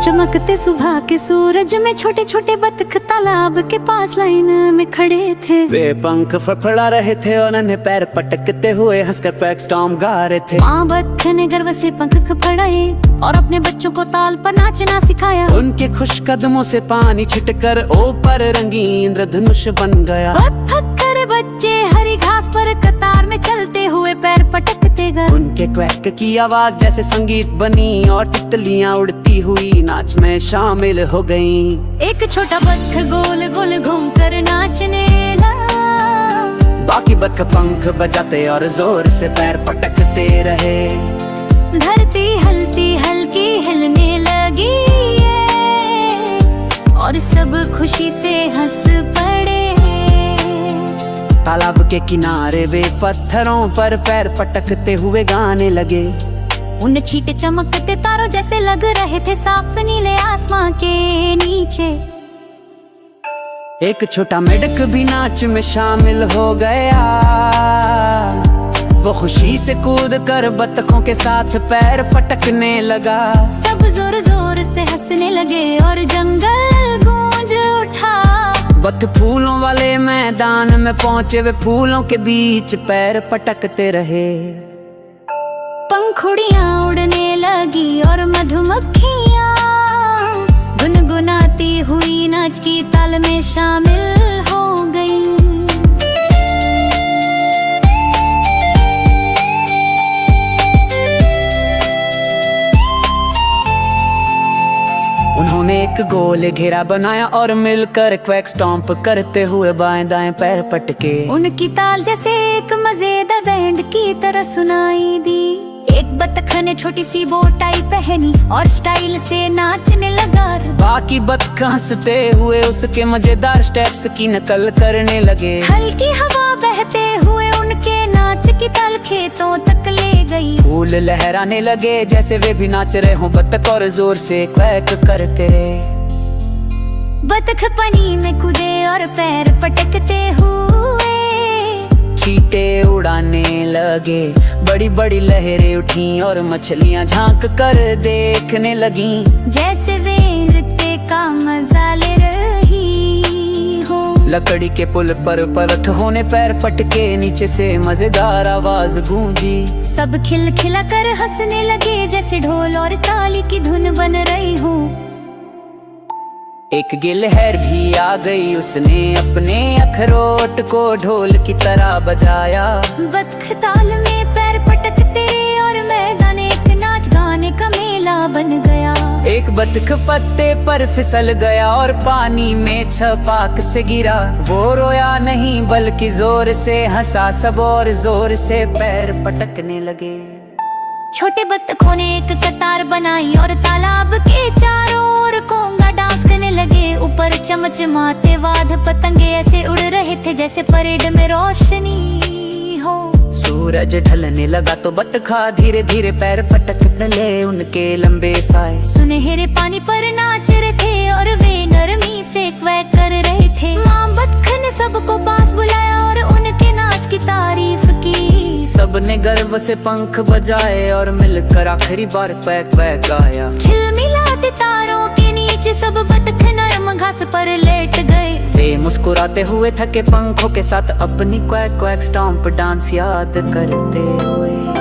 चमकते सुबह के सूरज में छोटे छोटे बतख तालाब के पास लाइन में खड़े थे। वे पंख फड़फड़ा रहे थे और नन्हे पैर पटकते हुए हंसकर क्वैक स्टॉर्म गा रहे थे। माँ बतख ने गर्व से पंख फड़ाए और अपने बच्चों को ताल पर नाचना सिखाया। उनके खुश कदमों से पानी छिटकर ऊपर रंगीन इंद्रधनुष बन गया। बतख करे बच्चे हरी घास पर कतार में चलते हुए पैर पटकते गए। उनके क्वैक की आवाज जैसे संगीत बनी और तितलियां उड़ती हुई नाच में शामिल हो गईं। एक छोटा बतख गोल गोल घूमकर नाचने लगा। बाकी बतख पंख बजाते और जोर से पैर पटकते रहे। धरती हलती हल्की हिलने लगी और सब खुशी से हंस पड़े। तालाब के किनारे वे पत्थरों पर पैर पटकते हुए गाने लगे। उन छींटे चमकते तारों जैसे लग रहे थे साफ नीले आसमां के नीचे। एक छोटा मेढक भी नाच में शामिल हो गया। वो खुशी से कूद कर बतखों के साथ पैर पटकने लगा। सब जोर जोर से हंसने लगे और जंगल गूंज उठा। बतख फूलों वाले मैदान में पहुंचे। वे फूलों के बीच पैर पटकते रहे। पंखुड़ियां उड़ने लगी और मधुमक्खियां गुनगुनाती हुई नाच की ताल में शामिल हो गई। उन्होंने एक गोल घेरा बनाया और मिलकर क्वैक स्टॉम्प करते हुए बाएं दाएं पैर पटके। उनकी ताल जैसे एक मजेदार बैंड की तरह सुनाई दी। एक बतख ने छोटी सी बोटाई पहनी और स्टाइल से नाचने लगा। बाकी बतख हंसते हुए उसके मजेदार स्टेप्स की नकल करने लगे। हल्की हवा बहते हुए उनके नाच की ताल खेतों तक ले गई। फूल लहराने लगे जैसे वे भी नाच रहे हों। बतख और जोर से क्वैक करते रहे। बतख पानी में कूदे और पैर पटकते हुए छींटे उड़ाने लगे। बड़ी बड़ी लहरें उठी और मछलियां झांक कर देखने लगीं। जैसे वे नृत्य का मजा ले रही हो। लकड़ी के पुल पर पर्वत होने पैर पटके। नीचे से मजेदार आवाज गूंजी। सब खिलखिला कर हंसने लगे जैसे ढोल और ताली की धुन बन रही हो। एक गिलहर भी आ गई। उसने अपने अखरोट को ढोल की तरह बजाया। बतख ताल में पैर पटकते और मैदान एक नाच गाने का मेला बन गया। एक बतख पत्ते पर फिसल गया और पानी में छपाक से गिरा। वो रोया नहीं बल्कि जोर से हंसा। सब और जोर से पैर पटकने लगे। छोटे बतखों ने एक कतार बनाई और तालाब के चारों ओर कोंगा डांस करने लगे। ऊपर चमचमाते वाद पतंगे ऐसे उड़ रहे थे जैसे परेड में रोशनी हो। सूरज ढलने लगा तो बतखा धीरे धीरे पैर पटकने लगे। उनके लंबे साए सुनहरे पानी पर नाच रहे थे और वे नरमी से क्वैक कर रहे थे। माँ बतख ने सबको पास बुलाया और उनके नाच की तारीफ की। सबने गर्व से पंख बजाए और मिलकर आखिरी बार क्वैक क्वैक गाया। झिलमिलाते तारों के नीचे सब बतख नरम घास पर लेट गए। वे मुस्कुराते हुए थके पंखों के साथ अपनी क्वैक क्वैक स्टॉम्प डांस याद करते हुए